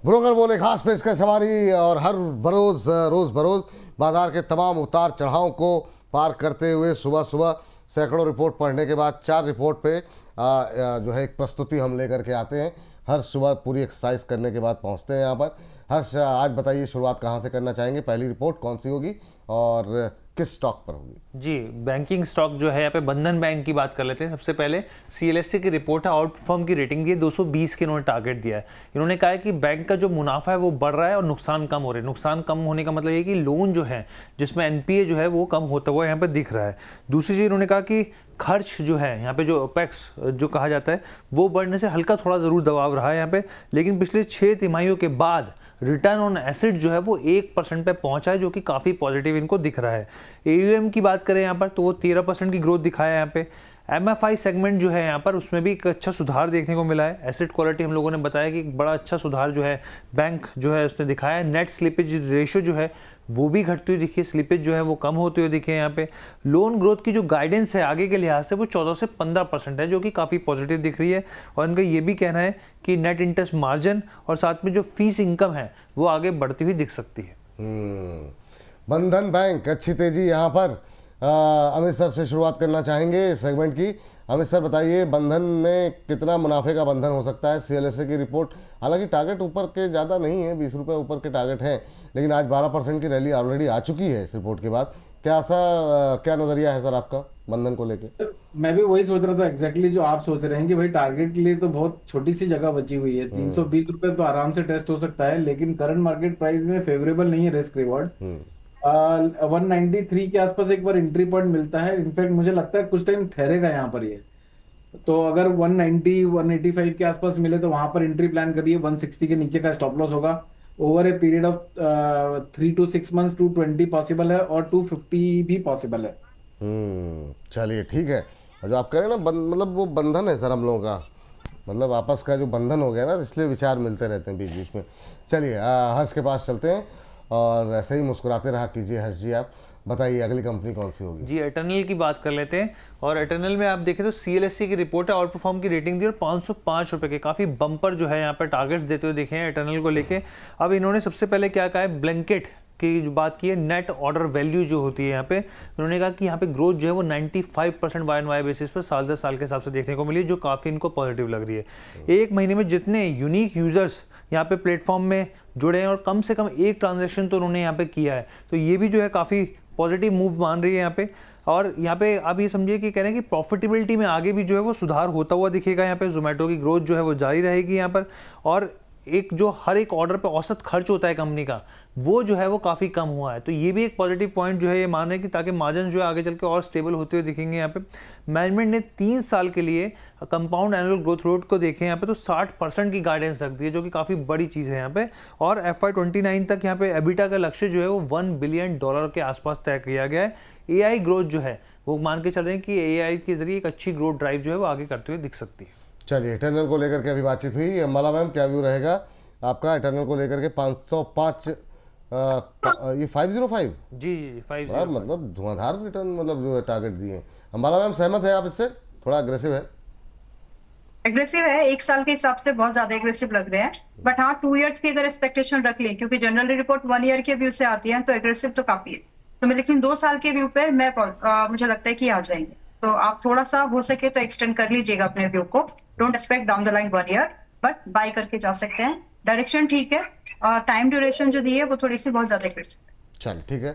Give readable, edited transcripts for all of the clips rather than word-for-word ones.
Broker बोले खास पेशकश हमारी और हर रोज बरोज बाजार के तमाम उतार चढ़ाव को पार करते हुए सुबह सुबह सैकड़ों रिपोर्ट पढ़ने के बाद 4 रिपोर्ट पे जो है एक प्रस्तुति हम लेकर के आते हैं। हर सुबह पूरी एक्सरसाइज करने के बाद पहुंचते हैं यहाँ पर। हर्ष, आज बताइए शुरुआत कहाँ से करना चाहेंगे? पहली रिपोर्ट कौन सी होगी और किस स्टॉक पर होगी? जी, बैंकिंग स्टॉक जो है यहाँ पे बंधन बैंक की बात कर लेते हैं। सबसे पहले सीएलएससी की रिपोर्ट है, आउट परफॉर्म की रेटिंग दी है, 220 के इन्होंने टारगेट दिया है। इन्होंने कहा है कि बैंक का जो मुनाफा है वो बढ़ रहा है और नुकसान कम हो रहे हैं। नुकसान कम होने का मतलब ये कि लोन जो है जिसमें एनपीए जो है वो कम होता हुआ यहाँ पर दिख रहा है। दूसरी चीज़ इन्होंने कहा कि खर्च जो है यहाँ पे जो ओपेक्स जो कहा जाता है वो बढ़ने से हल्का थोड़ा ज़रूर दबाव रहा है यहाँ पे, लेकिन पिछले 6 तिमाहियों के बाद रिटर्न ऑन एसेट जो है वो 1% पे पहुंचा है, जो कि काफ़ी पॉजिटिव इनको दिख रहा है। एयूएम की बात करें यहाँ पर तो वो 13% की ग्रोथ दिखाया है यहाँ पे। एमएफआई सेगमेंट जो है यहाँ पर उसमें भी एक अच्छा सुधार देखने को मिला है। एसेट क्वालिटी हम लोगों ने बताया कि एक बड़ा अच्छा सुधार जो है बैंक जो है उसने दिखाया है। नेट स्लिपेज रेशियो जो है वो भी घटती हुई दिखी है, स्लिपेज जो है वो कम होते हुए दिखे यहाँ पे। लोन ग्रोथ की जो गाइडेंस है आगे के लिहाज से वो 14 से 15% है, जो कि काफ़ी पॉजिटिव दिख रही है। और इनका ये भी कहना है कि नेट इंटरेस्ट मार्जिन और साथ में जो फीस इनकम है वो आगे बढ़ती हुई दिख सकती है। बंधन बैंक अच्छी तेजी यहाँ पर। अमित सर से शुरुआत करना चाहेंगे सेगमेंट की। अमित सर बताइए, बंधन में कितना मुनाफे का बंधन हो सकता है? सीएलएसए की रिपोर्ट, हालांकि टारगेट ऊपर के ज़्यादा नहीं है, 20 रुपये ऊपर के टारगेट हैं, लेकिन आज 12% की रैली ऑलरेडी आ चुकी है इस रिपोर्ट के बाद। क्या नज़रिया है सर आपका बंधन को लेकर? मैं भी वही सोच रहा था एग्जैक्टली जो आप सोच रहे हैं कि भाई टारगेट के लिए तो बहुत छोटी सी जगह बची हुई है। 320 रुपये तो आराम से टेस्ट हो सकता है, लेकिन करंट मार्केट प्राइस में फेवरेबल नहीं है रिस्क रिवॉर्ड। 193 के आसपास एक बार एंट्री पॉइंट मिलता है। इनफैक्ट मुझे लगता है कुछ टाइम ठहरेगा यहाँ पर ये, तो अगर 190 185 के आसपास मिले तो वहां पर एंट्री प्लान करिए। 160 के नीचे का स्टॉप लॉस होगा। Over a period of 3 to 6 months 220 possible है और 250 भी पॉसिबल है। चलिए ठीक है। जो आप कह रहे हैं ना मतलब वो बंधन है सर हम लोगों का, मतलब आपस का जो बंधन हो गया ना, इसलिए विचार मिलते रहते हैं बीच बीच में। चलिए हर्ष के पास चलते हैं और ऐसे ही मुस्कुराते रहा कीजिए। हर्ष जी, आप बताइए अगली कंपनी कौन सी होगी? जी, एटर्नल की बात कर लेते हैं। और एटर्नल में आप देखें तो सीएलएससी की रिपोर्ट है, आउट परफॉर्म की रेटिंग दी और 505 रुपये के काफ़ी बम्पर जो है यहाँ पर टारगेट्स देते हुए देखे हैं एटर्नल को लेके। अब इन्होंने सबसे पहले क्या कहा है, ब्लैंकेट की जो बात की है, नेट ऑर्डर वैल्यू जो होती है यहाँ पे, उन्होंने कहा कि यहाँ पे ग्रोथ जो है वो 95% वाई बेसिस पर साल 10 साल के हिसाब से देखने को मिली, जो काफ़ी इनको पॉजिटिव लग रही है। एक महीने में जितने यूनिक यूजर्स यहाँ पे प्लेटफॉर्म में जुड़े हैं और कम से कम एक ट्रांजेक्शन तो उन्होंने यहाँ पे किया है, तो ये भी जो है काफ़ी पॉजिटिव मूव मान रही है यहाँ पे। और यहाँ पे आप ये समझिए कि कह रहे हैं कि प्रॉफिटेबिलिटी में आगे भी जो है वो सुधार होता हुआ दिखेगा। यहाँ पे जोमेटो की ग्रोथ जो है वो जारी रहेगी यहाँ पर। और एक जो हर एक ऑर्डर पे औसत खर्च होता है कंपनी का, वो जो है वो काफ़ी कम हुआ है, तो ये भी एक पॉजिटिव पॉइंट जो है ये मान रहे हैं कि ताकि मार्जिन जो है आगे चल के और स्टेबल होते हुए दिखेंगे। यहाँ पे मैनेजमेंट ने 3 साल के लिए कंपाउंड एनुअल ग्रोथ रेट को देखें यहाँ पे तो 60% की गाइडेंस रख दी है, जो कि काफ़ी बड़ी चीज़ है यहाँ पे। और FY29 तक यहाँ पे एबिटा का लक्ष्य जो है वो $1 बिलियन के आसपास तय किया गया है। AI ग्रोथ जो है वो मान के चल रहे हैं कि AI के जरिए एक अच्छी ग्रोथ ड्राइव जो है वो आगे करते हुए दिख सकती है। चलिए, इटर्नल को लेकर के अभी बातचीत हुई। माला मैम, क्या व्यू रहेगा आपका इटर्नल को लेकर के? 505 ये 505 जी 505 मतलब धुआंधार रिटर्न मतलब जो है टारगेट दिए। माला मैम, सहमत है आप इससे? थोड़ा अग्रेसिव है? एग्रेसिव है, 1 साल के हिसाब से बहुत ज्यादा एग्रेसिव लग रहे हैं, बट हाँ 2 years की अगर एक्सपेक्टेशन रख लें, क्योंकि जनरल रिपोर्ट 1 year के व्यू से आती है, तो एग्रेसिव तो काफी है। तो मैं लेकिन 2 साल के व्यू पे मुझे लगता है कि आ जाएंगे, तो आप थोड़ा सा हो सके तो एक्सटेंड कर लीजिएगा अपने व्यू को। Don't expect down the line 1 year, but by करके जा सकते हैं। डायरेक्शन ठीक है और टाइम ड्यूरेशन जो दी है वो थोड़ी सी बहुत ज्यादा एग्रेसिव है। चल ठीक है।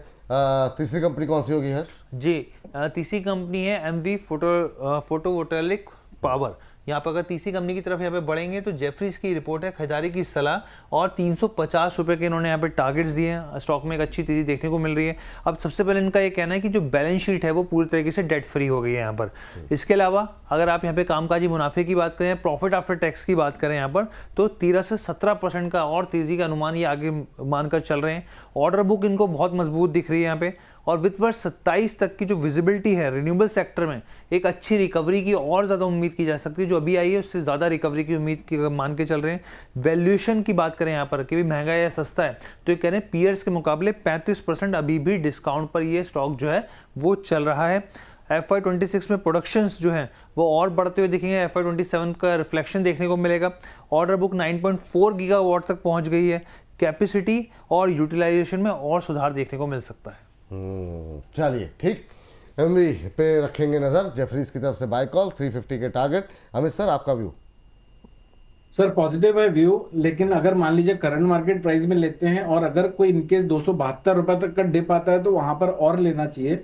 तीसरी कंपनी कौन सी होगी हर्ष? जी, तीसरी कंपनी है MV फोटोवोल्टाइक पावर। यहाँ पर अगर तीसरी कंपनी की तरफ यहाँ पे बढ़ेंगे तो जेफरीज की रिपोर्ट है, खजारी की सलाह, और 350 रुपये के इन्होंने यहाँ पे टारगेट्स दिए हैं। स्टॉक में एक अच्छी तेजी देखने को मिल रही है। अब सबसे पहले इनका ये कहना है कि जो बैलेंस शीट है वो पूरी तरीके से डेट फ्री हो गई है यहाँ पर। इसके अलावा अगर आप यहाँ पे कामकाजी मुनाफे की बात करें, प्रॉफिट आफ्टर टैक्स की बात करें यहाँ पर, तो 13 से 17% का और तेजी का अनुमान ये आगे मानकर चल रहे हैं। ऑर्डर बुक इनको बहुत मजबूत दिख रही है यहाँ पे। और वित्त वर्ष 27 तक की जो विजिबिलिटी है रिन्यूएबल सेक्टर में, एक अच्छी रिकवरी की और ज़्यादा उम्मीद की जा सकती है। जो अभी आई है उससे ज़्यादा रिकवरी की उम्मीद की मान के चल रहे हैं। वैल्यूएशन की बात करें यहाँ पर कि भी महंगा या सस्ता है, तो ये कह रहे हैं पीयर्स के मुकाबले 35% अभी भी डिस्काउंट पर ये स्टॉक जो है वो चल रहा है। FY26 में प्रोडक्शंस जो हैं वो और बढ़ते हुए दिखेंगे। FY27 का रिफ्लेक्शन देखने को मिलेगा। ऑर्डर बुक 9.4 गीगावाट तक पहुंच गई है। कैपेसिटी और यूटिलाइजेशन में और सुधार देखने को मिल सकता है। चलिए ठीक, एमवी पे रखेंगे नजर। जेफरीज की तरफ से बाय कॉल 350 के टारगेट। अमित सर आपका व्यू? सर पॉजिटिव है व्यू, लेकिन अगर मान लीजिए करंट मार्केट प्राइस में लेते हैं और अगर कोई इनकेस 272 रुपए तक का डिप आता है तो वहां पर और लेना चाहिए।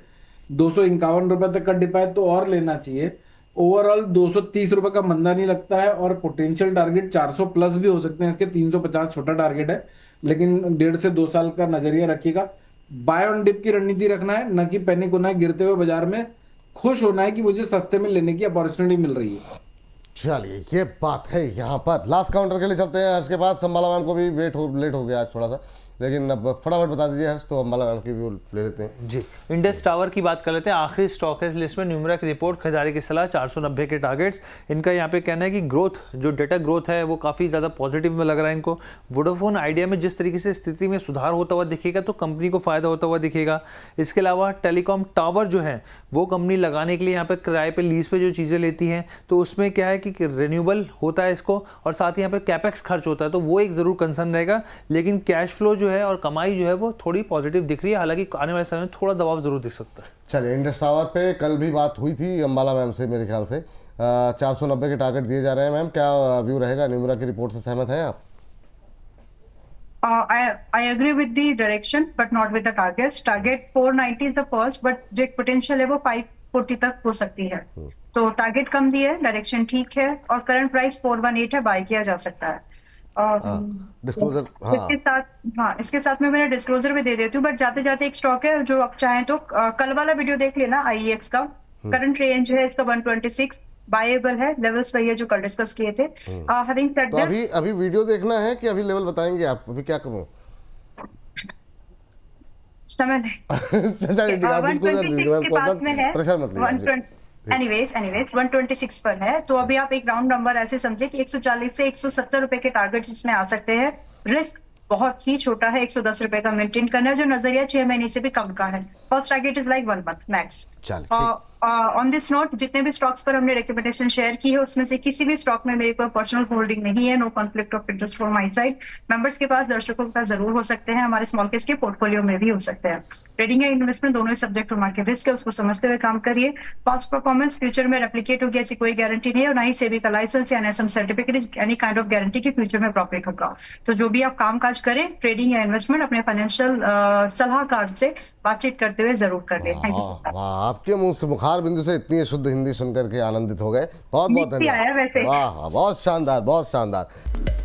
251 रुपए तक का डिप आए तो और लेना चाहिए। ओवरऑल 230 रुपए का मंदा नहीं लगता है और पोटेंशियल टारगेट 400 प्लस भी हो सकते हैं इसके। 350 छोटा टारगेट है, लेकिन 1.5 से 2 साल का नजरिया रखिएगा। बाय ऑन डिप की रणनीति रखना है, न कि पैनिक होना है। गिरते हुए बाजार में खुश होना है कि मुझे सस्ते में लेने की अपॉर्चुनिटी मिल रही है। चलिए ये बात है। यहाँ पर लास्ट काउंटर के लिए चलते हैं हर्ष के पास। अंबाला मैम को भी लेट हो गया आज थोड़ा सा, लेकिन अब फटाफट बता दीजिए हर्ष, तो अंबाला मैम की व्यू ले लेते हैं। जी, इंडस टावर की बात कर लेते हैं। आखिरी स्टॉक है इस लिस्ट में। न्यूमरा की रिपोर्ट, खरीदारी की सलाह, 490 के टारगेट्स। इनका यहाँ पे कहना है कि ग्रोथ, जो डेटा ग्रोथ है वो काफ़ी ज़्यादा पॉजिटिव में लग रहा है इनको। वोडाफोन आइडिया में जिस तरीके से स्थिति में सुधार होता हुआ दिखेगा तो कंपनी को फ़ायदा होता हुआ दिखेगा। इसके अलावा टेलीकॉम टावर जो है वो कंपनी लगाने के लिए यहाँ पे किराए पे, लीज पे जो चीज़ें लेती हैं तो उसमें क्या है कि रिन्यूएबल होता है इसको, और साथ ही यहाँ पे कैपेक्स खर्च होता है, तो वो एक ज़रूर कंसर्न रहेगा। लेकिन कैश फ्लो जो है और कमाई जो है वो थोड़ी पॉजिटिव दिख रही है। हालांकि आने वाले समय में थोड़ा दबाव जरूर दिख सकता है। चलिए इंडस टावर पे कल भी बात हुई थी अंबाला मैम से, मेरे ख्याल से 490 के टारगेट दिए जा रहे हैं। मैम क्या व्यू रहेगा? न्यूमरा की रिपोर्ट से सहमत हैं आप? I agree with the direction, but not with the targets. Target 490 is the first, but जो एक potential है वो 540 तक हो सकती है। तो टारगेट कम दिया है, डायरेक्शन ठीक है, और करंट प्राइस 418 है, बाय किया जा सकता है। डिस्क्लोजर इसके साथ में मेरा डिस्क्लोजर भी दे देती हूँ, बट जाते जाते एक स्टॉक है जो आप चाहें तो कल वाला वीडियो देख लेना। IEX का करंट रेंज है इसका 126, बायेबल है, लेवल्स वही है जो कल डिस्कस किए थे। हैविंग सेड तो अभी वीडियो देखना है कि अभी लेवल बताएंगे आप? अभी क्या करूं? समय एनीवेज 126 पर है, तो अभी आप एक राउंड नंबर ऐसे समझे कि 140 से 170 रुपए के टारगेट इसमें आ सकते हैं। रिस्क बहुत ही छोटा है, 110 रुपए का मेंटेन करना है, जो नजरिया 6 महीने से भी कम का है। First target is like 1 month max. On this note, जितने भी स्टॉक्स पर हमने रिकमेंडेशन शेयर की है उसमें से किसी भी स्टॉक में मेरी कोई पर्सनल होल्डिंग नहीं है। No conflict of interest from my side. Members के पास, दर्शकों के पास जरूर हो सकते हैं, हमारे स्मॉल केस के पोर्टफोलियो में भी हो सकते हैं। ट्रेडिंग या इन्वेस्टमेंट दोनों ही सब्जेक्ट टू मार्केट रिस्क है, उसको समझते हुए काम करिए। पास्ट परफॉर्मेंस फ्यूचर में रेप्लिकेट होगी ऐसी कोई गारंटी नहीं है, और ना ही सेबी का लाइसेंस या NSM certificate any kind of guarantee की फ्यूचर में प्रॉफिट होगा। तो जो भी आप काम काज करें, ट्रेडिंग या इन्वेस्टमेंट, अपने फाइनेंशियल सलाहकार से बातचीत करते हुए जरूर कर ले। Thank you so much. आपके मुंह से, मुखार बिंदु से इतनी शुद्ध हिंदी सुनकर के आनंदित हो गए। बहुत बहुत धन्यवाद। वाह, बहुत शानदार, बहुत शानदार।